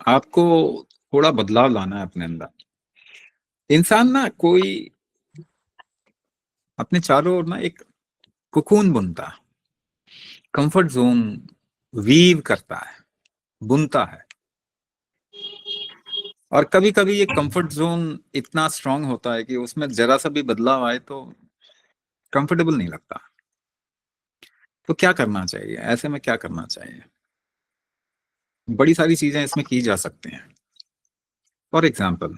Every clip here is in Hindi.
आपको थोड़ा बदलाव लाना है अपने अंदर। इंसान ना कोई अपने चारों ओर ना एक कुकून बुनता है, कंफर्ट जोन वीव करता है, बुनता है। और कभी कभी ये कंफर्ट जोन इतना स्ट्रांग होता है कि उसमें जरा सा भी बदलाव आए तो कंफर्टेबल नहीं लगता। तो क्या करना चाहिए ऐसे में, क्या करना चाहिए? बड़ी सारी चीजें इसमें की जा सकती हैं। फॉर एग्जाम्पल,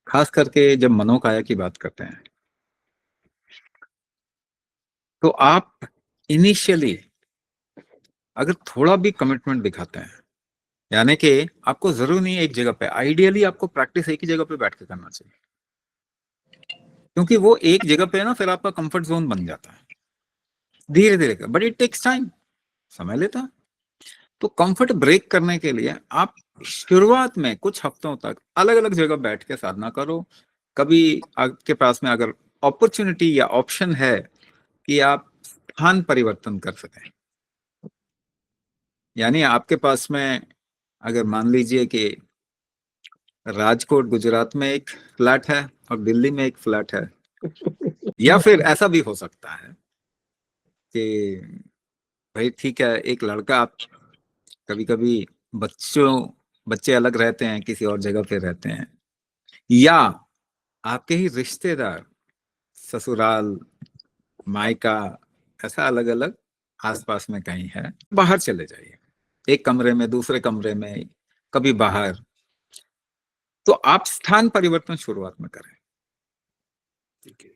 खास करके जब मनोकाया की बात करते हैं तो आप इनिशियली अगर थोड़ा भी कमिटमेंट दिखाते हैं, यानी कि आपको जरूर नहीं एक जगह पे, आइडियली आपको प्रैक्टिस एक ही जगह पे बैठ के करना चाहिए, क्योंकि वो एक जगह पे है ना, फिर आपका कंफर्ट जोन बन जाता है धीरे धीरे का, बट इट टेक्स टाइम, समय लेता है। तो कंफर्ट ब्रेक करने के लिए आप शुरुआत में कुछ हफ्तों तक अलग अलग जगह बैठ के साधना करो। कभी आपके पास में अगर अपॉर्चुनिटी या ऑप्शन है कि आप स्थान परिवर्तन कर सकें, यानी आपके पास में अगर मान लीजिए कि राजकोट गुजरात में एक फ्लैट है और दिल्ली में एक फ्लैट है, या फिर ऐसा भी हो सकता है कि भाई ठीक है, एक लड़का, आप कभी कभी बच्चों बच्चे अलग रहते हैं, किसी और जगह पे रहते हैं, या आपके ही रिश्तेदार ससुराल मायका ऐसा अलग अलग आसपास में कहीं है, बाहर चले जाइए, एक कमरे में दूसरे कमरे में, कभी बाहर। तो आप स्थान परिवर्तन शुरुआत में करें। ठीक है,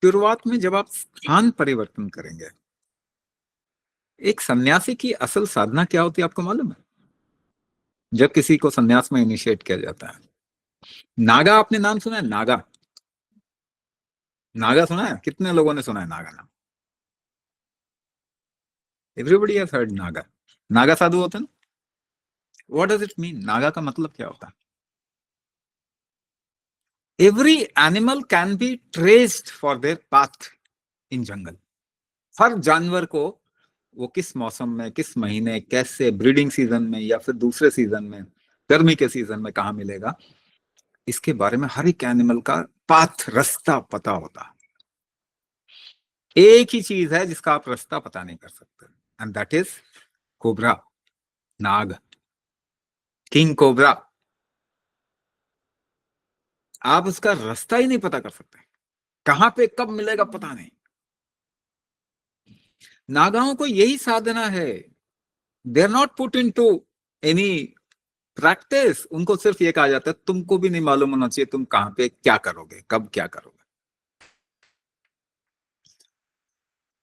शुरुआत में जब आप स्थान परिवर्तन करेंगे, एक सन्यासी की असल साधना क्या होती है आपको मालूम है? जब किसी को सन्यास में इनिशिएट किया जाता है, नागा, आपने नाम सुना है नागा? नागा सुना है? कितने लोगों ने सुना है नागा नाम? Everybody has heard Naga. Naga sadhu होते हैं ना। What does it mean? Naga का मतलब क्या होता है? Every animal can be traced for their path in jungle. हर जानवर को वो किस मौसम में, किस महीने, कैसे, ब्रीडिंग सीजन में या फिर दूसरे सीजन में, गर्मी के सीजन में कहाँ मिलेगा, इसके बारे में हर एक एनिमल का पाथ, रास्ता पता होता। एक ही चीज है जिसका आप रास्ता पता नहीं कर सकते, and that is cobra, Nag, king cobra. आप उसका रास्ता ही नहीं पता कर सकते, कहां पे कब मिलेगा पता नहीं। नागाओं को यही साधना है। They are not put into any practice. उनको सिर्फ ये कहा जाता है तुमको भी नहीं मालूम होना चाहिए तुम कहां पे क्या करोगे, कब क्या करोगे।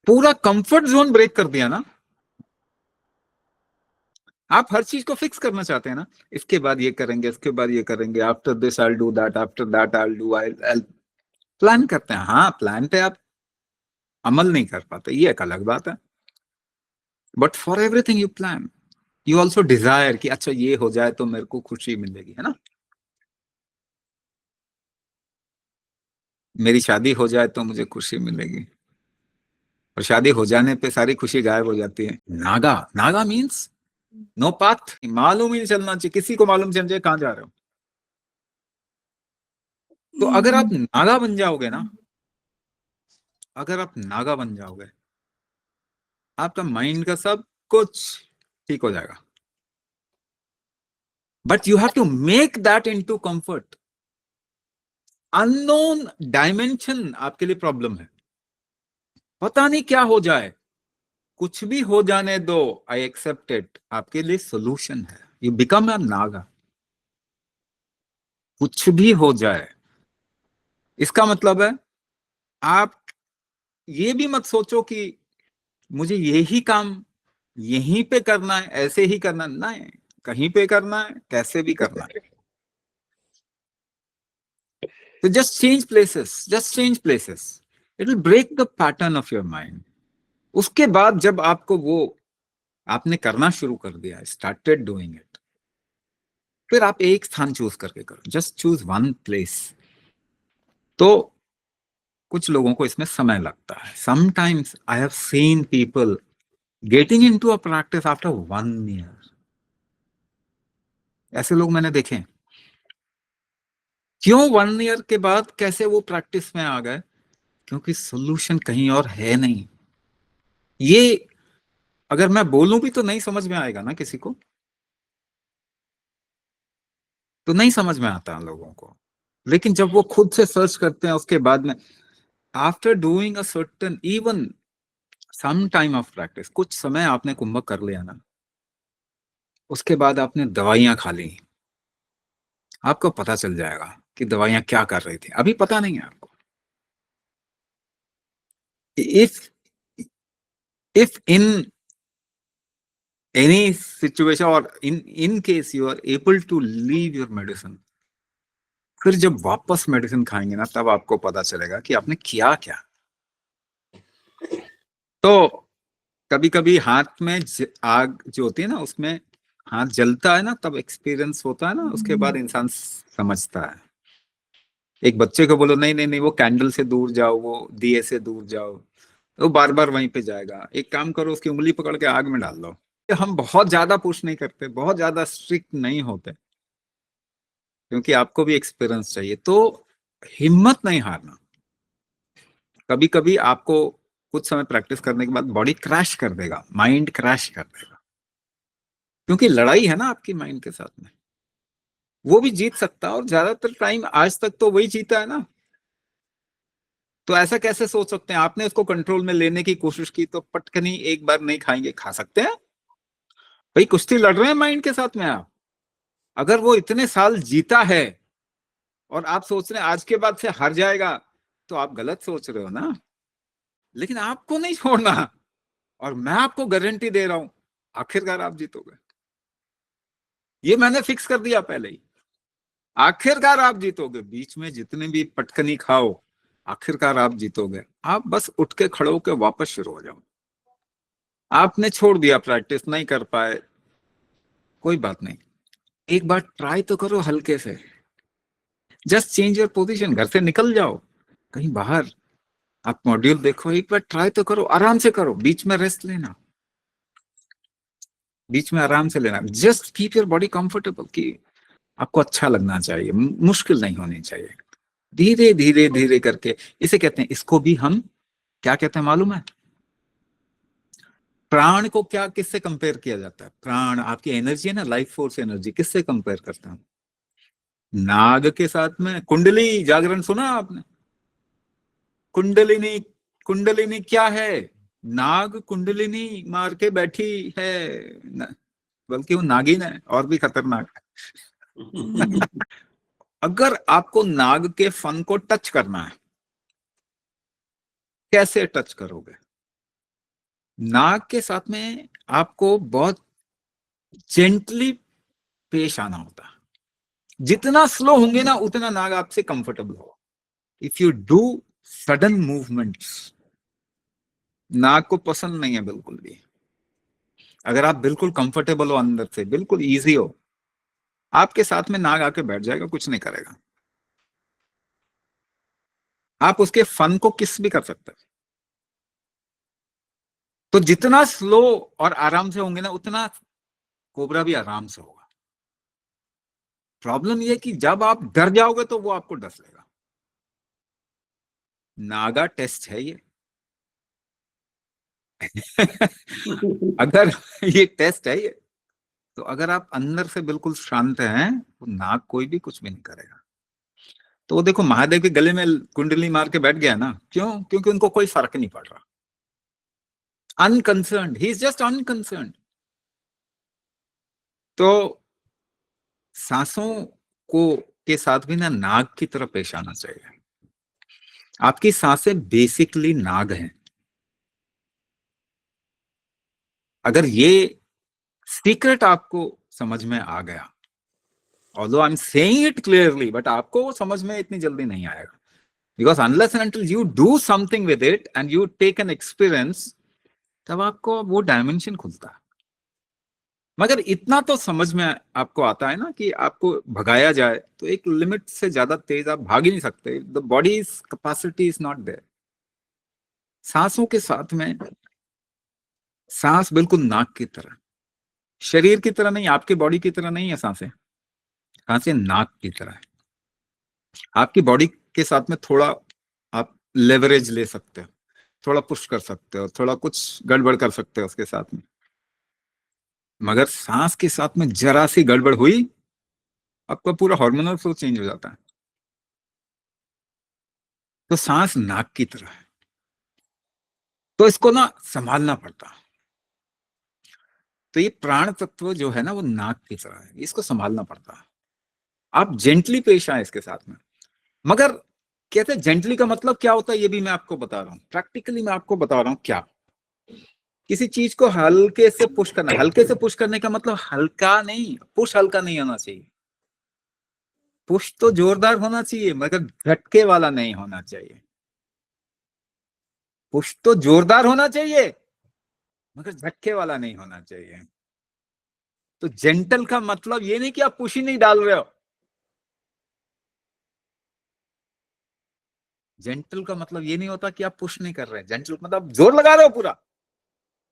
पूरा कंफर्ट जोन ब्रेक कर दिया ना। आप हर चीज को फिक्स करना चाहते हैं ना, इसके बाद ये करेंगे, इसके बाद ये करेंगे, after this I do that, after that I do, I plan करते हैं। हाँ, प्लान पे आप अमल नहीं कर पाते, ये एक अलग बात है। But for everything you plan, you also desire कि अच्छा ये हो जाए तो मेरे को खुशी मिलेगी, है ना। मेरी शादी हो जाए तो मुझे खुशी मिलेगी, और शादी हो जाने पे सारी खुशी गायब हो जाती है। नागा, नागा मीन्स नो पाथ, मालूम ही नहीं चलना चाहिए किसी को, मालूम चल जाए कहाँ जा रहे हो। तो अगर आप नागा बन जाओगे ना, अगर आप नागा बन जाओगे, आपका माइंड का सब कुछ ठीक हो जाएगा। But you have to make that into comfort. Unknown dimension आपके लिए प्रॉब्लम है। पता नहीं क्या हो जाए, कुछ भी हो जाने दो, आई एक्सेप्ट इट, आपके लिए सोल्यूशन है। You become a Naga. कुछ भी हो जाए, इसका मतलब है आप ये भी मत सोचो कि मुझे यही काम यहीं पे करना है, ऐसे ही करना नहीं, कहीं पे करना है, कैसे भी करना है। तो just change places, just change places, it will break the pattern of your mind. उसके बाद जब आपको वो आपने करना शुरू कर दिया, स्टार्टेड डूइंग इट, फिर आप एक स्थान चूज करके करो, जस्ट चूज वन प्लेस। तो कुछ लोगों को इसमें समय लगता है। Sometimes I have seen people getting into a practice after 1 year। ऐसे लोग मैंने देखे हैं। क्यों 1 ईयर के बाद कैसे वो प्रैक्टिस में आ गए? क्योंकि सोल्यूशन कहीं और है नहीं। ये अगर मैं बोलूं भी तो नहीं समझ में आएगा ना किसी को, तो नहीं समझ में आता लोगों को। लेकिन जब वो खुद से सर्च करते हैं उसके बाद में, after doing a certain even some time of practice, कुछ समय आपने कुंभक कर लिया ना, उसके बाद आपने दवाइयां खा ली, आपको पता चल जाएगा कि दवाइयां क्या कर रही थी, अभी पता नहीं है आपको। If if in any situation और in case you are able to leave your medicine, फिर जब वापस मेडिसिन खाएंगे ना, तब आपको पता चलेगा कि आपने किया क्या। तो कभी कभी हाथ में आग जो होती है ना, उसमें हाथ जलता है ना, तब एक्सपीरियंस होता है ना, उसके बाद इंसान समझता है। एक बच्चे को बोलो नहीं नहीं नहीं वो कैंडल से दूर जाओ, वो दिए से दूर जाओ, तो बार बार वहीं पे जाएगा। एक काम करो, उसकी उंगली पकड़ के आग में डाल दो। हम बहुत ज्यादा पुश नहीं करते, बहुत ज्यादा स्ट्रिक्ट नहीं होते, क्योंकि आपको भी एक्सपीरियंस चाहिए। तो हिम्मत नहीं हारना। कभी कभी आपको कुछ समय प्रैक्टिस करने के बाद बॉडी क्रैश कर देगा, माइंड क्रैश कर देगा, क्योंकि लड़ाई है ना आपकी माइंड के साथ में। वो भी जीत सकता है, और ज्यादातर टाइम आज तक तो वही जीता है ना। तो ऐसा कैसे सोच सकते हैं? आपने उसको कंट्रोल में लेने की कोशिश की तो पटकनी एक बार नहीं खाएंगे, खा सकते हैं भाई। कुश्ती लड़ रहे हैं माइंड के साथ में आप। अगर वो इतने साल जीता है और आप सोच रहे हैं आज के बाद से हार जाएगा, तो आप गलत सोच रहे हो ना। लेकिन आपको नहीं छोड़ना, और मैं आपको गारंटी दे रहा हूं आखिरकार आप जीतोगे। ये मैंने फिक्स कर दिया पहले ही। आखिरकार आप जीतोगे, बीच में जितने भी पटकनी खाओ, आखिरकार आप जीतोगे। आप बस उठ के खड़े होकर वापस शुरू हो जाओ। आपने छोड़ दिया, प्रैक्टिस नहीं कर पाए, कोई बात नहीं, एक बार ट्राई तो करो हल्के से। जस्ट चेंज योर पोजीशन, घर से निकल जाओ कहीं बाहर, आप मॉड्यूल देखो, एक बार ट्राई तो करो, आराम से करो, बीच में रेस्ट लेना, बीच में आराम से लेना। Just keep your body comfortable, कि आपको अच्छा लगना चाहिए, मुश्किल नहीं होनी चाहिए। धीरे धीरे धीरे करके, इसे कहते हैं, इसको भी हम क्या कहते हैं मालूम है? प्राण को क्या किससे कंपेयर किया जाता है? प्राण आपकी एनर्जी है ना, लाइफ फोर्स एनर्जी, किससे कंपेयर करता हूं? नाग के साथ में। कुंडली जागरण सुना आपने? कुंडलिनी, कुंडलिनी क्या है? नाग कुंडलिनी मार के बैठी है बल्कि वो नागिन है, और भी खतरनाक है। अगर आपको नाग के फन को टच करना है, कैसे टच करोगे? नाग के साथ में आपको बहुत जेंटली पेश आना होता है। जितना स्लो होंगे ना, उतना नाग आपसे कंफर्टेबल हो। If you do sudden movements, नाग को पसंद नहीं है बिल्कुल भी। अगर आप बिल्कुल कंफर्टेबल हो, अंदर से बिल्कुल इजी हो, आपके साथ में नाग आके बैठ जाएगा, कुछ नहीं करेगा। आप उसके फन को किस भी कर सकते हैं। तो जितना स्लो और आराम से होंगे ना, उतना कोबरा भी आराम से होगा। प्रॉब्लम यह कि जब आप डर जाओगे तो वो आपको डस लेगा। नागा टेस्ट है ये। अगर ये टेस्ट है ये, तो अगर आप अंदर से बिल्कुल शांत हैं, तो नाग कोई भी कुछ भी नहीं करेगा। तो वो देखो, महादेव के गले में कुंडली मार के बैठ गया ना, क्यों? क्योंकि उनको कोई फर्क नहीं पड़ रहा। अनकंसर्न्ड, ही इज जस्ट अनकंसर्न्ड। तो सांसों को के साथ भी ना नाग की तरह पेश आना चाहिए। आपकी सांसें बेसिकली नाग हैं। अगर ये सीक्रेट आपको समझ में आ गया, although I'm saying it clearly, but आपको वो समझ में इतनी जल्दी नहीं आएगा, because unless and until you do something with it and you take an experience, तब आपको वो डायमेंशन खुलता है। मगर इतना तो समझ में आपको आता है ना कि आपको भगाया जाए तो एक लिमिट से ज्यादा तेज आप भाग ही नहीं सकते। The body capacity is not there. सांसों के साथ में, सांस बिल्कुल नाक की तरह, शरीर की तरह नहीं, आपके बॉडी की तरह नहीं है सांसें। सांसें नाक की तरह है। आपकी बॉडी के साथ में थोड़ा आप लेवरेज ले सकते हो, थोड़ा पुश कर सकते हो, थोड़ा कुछ गड़बड़ कर सकते हो उसके साथ में। मगर सांस के साथ में जरा सी गड़बड़ हुई, आपका पूरा हार्मोनल फ्लो चेंज हो जाता है। तो सांस नाक की तरह है, तो इसको ना संभालना पड़ता है। तो ये प्राण तत्व जो है ना, वो नाक की तरह है, इसको संभालना पड़ता है। आप जेंटली पेश आए इसके साथ में। मगर कहते हैं जेंटली का मतलब क्या होता है, ये भी मैं आपको बता रहा हूँ, प्रैक्टिकली मैं आपको बता रहा हूँ क्या। किसी चीज को हल्के से पुश करना, हल्के से पुश करने का मतलब हल्का नहीं, पुश हल्का नहीं होना चाहिए। पुश तो जोरदार होना चाहिए, मगर झटके वाला नहीं होना चाहिए। पुश तो जोरदार होना चाहिए, मगर झटके वाला नहीं होना चाहिए। तो जेंटल का मतलब ये नहीं कि आप पुश ही नहीं डाल रहे हो। जेंटल का मतलब ये नहीं होता कि आप पुश नहीं कर रहे हैं। जेंटल मतलब जोर लगा रहे हो पूरा,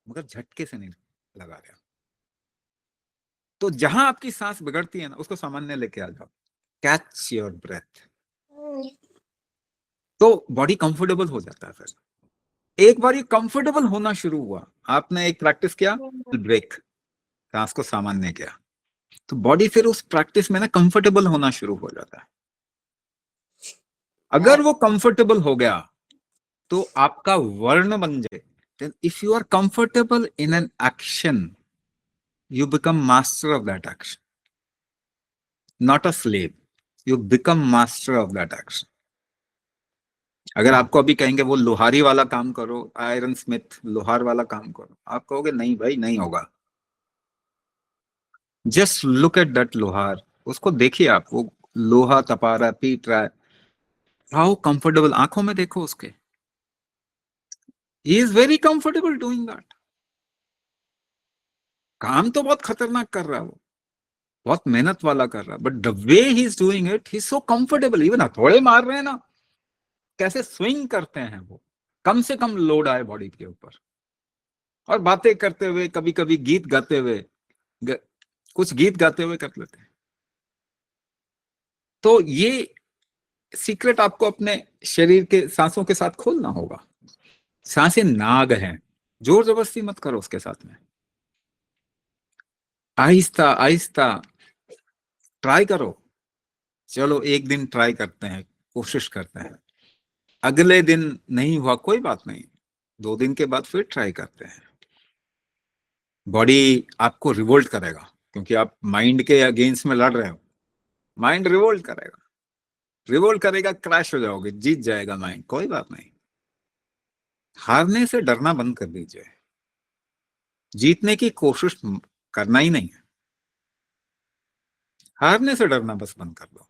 मगर झटके से नहीं लगा रहे हो। तो जहां आपकी सांस बिगड़ती है ना, उसको सामान्य लेके आ जाओ। कैच योर ब्रेथ, तो बॉडी कंफर्टेबल हो जाता है। फिर एक बार ये कंफर्टेबल होना शुरू हुआ, आपने एक प्रैक्टिस किया, ब्रेक, सांस को सामान्य किया, तो बॉडी फिर उस प्रैक्टिस में ना कंफर्टेबल होना शुरू हो जाता है। अगर वो कंफर्टेबल हो गया तो आपका वर्ण बन जाए। then if you are comfortable in an action, you become master of that action, not a slave. You become master of that action. अगर आपको अभी कहेंगे वो लोहारी वाला काम करो, आयरन स्मिथ लोहार वाला काम करो, आप कहोगे नहीं भाई नहीं होगा। जस्ट लुक एट दैट लोहार, उसको देखिए आप, वो लोहा तपा रहा है, पीट रहा है, हाउ कंफर्टेबल, आंखों में देखो उसके, he is very comfortable doing that. काम तो बहुत खतरनाक कर रहा है वो, बहुत मेहनत वाला कर रहा है, but the way he is doing it, he is so comfortable. Even हथौड़े मार रहे हैं ना, कैसे स्विंग करते हैं वो, कम से कम लोड आए बॉडी के ऊपर, और बातें करते हुए, कभी कभी गीत गाते हुए, ग, कुछ गीत गाते हुए कर लेते हैं। तो ये सीक्रेट आपको अपने शरीर के सांसों के साथ खोलना होगा। सांसें नाग हैं, जोर जबरदस्ती मत करो उसके साथ में, आहिस्ता आहिस्ता ट्राई करो। चलो एक दिन ट्राई करते हैं, कोशिश करते हैं, अगले दिन नहीं हुआ कोई बात नहीं, 2 दिन के बाद फिर ट्राई करते हैं। बॉडी आपको रिवोल्ट करेगा, क्योंकि आप माइंड के अगेंस्ट में लड़ रहे हो। माइंड रिवोल्ट करेगा, रिवोल्ट करेगा, क्रैश हो जाओगे, जीत जाएगा माइंड, कोई बात नहीं। हारने से डरना बंद कर दीजिए, जीतने की कोशिश करना ही नहीं है, हारने से डरना बस बंद कर दो।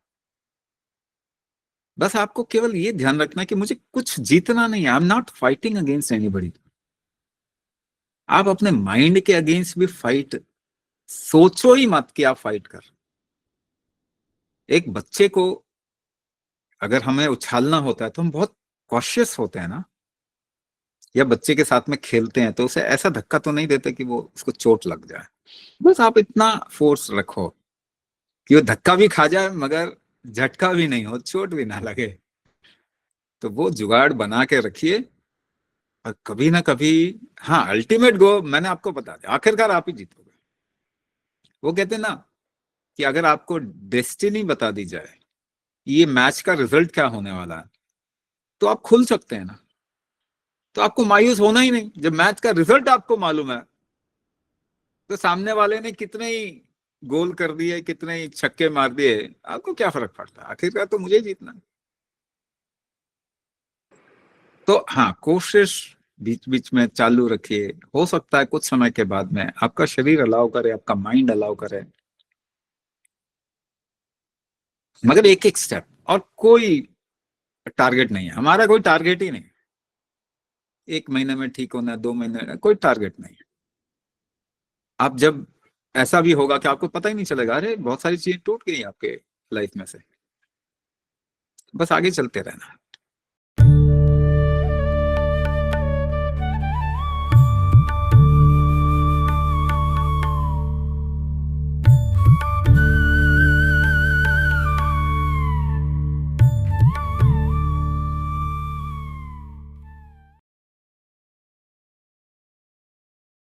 बस आपको केवल ये ध्यान रखना कि मुझे कुछ जीतना नहीं है, I am not fighting against anybody. आप अपने माइंड के अगेंस्ट भी फाइट सोचो ही मत कि आप फाइट कर। एक बच्चे को अगर हमें उछालना होता है तो हम बहुत कॉशियस होते हैं ना, या बच्चे के साथ में खेलते हैं तो उसे ऐसा धक्का तो नहीं देते कि वो उसको चोट लग जाए। बस आप इतना फोर्स रखो कि वो धक्का भी खा जाए, मगर झटका भी नहीं हो, चोट भी ना लगे। तो वो जुगाड़ बना के रखिए, और कभी ना कभी, हाँ अल्टीमेट गो मैंने आपको बता दिया, आखिरकार आप ही जीतोगे। वो कहते हैं ना कि अगर आपको डेस्टिनी बता दी जाए, ये मैच का रिजल्ट क्या होने वाला है, तो आप खुल सकते हैं ना, तो आपको मायूस होना ही नहीं। जब मैच का रिजल्ट आपको मालूम है, तो सामने वाले ने कितने ही गोल कर दिए, कितने ही छक्के मार दिए, आपको क्या फर्क पड़ता है, आखिरकार तो मुझे जीतना है। तो हाँ, कोशिश बीच बीच में चालू रखिए, हो सकता है कुछ समय के बाद में आपका शरीर अलाउ करे, आपका माइंड अलाउ करे, मगर एक एक स्टेप, और कोई टारगेट नहीं है, हमारा कोई टारगेट ही नहीं, 1 महीने में ठीक होना, 2 महीने में, कोई टारगेट नहीं है। आप जब, ऐसा भी होगा कि आपको पता ही नहीं चलेगा, अरे बहुत सारी चीजें टूट गई आपके लाइफ में से, बस आगे चलते रहना।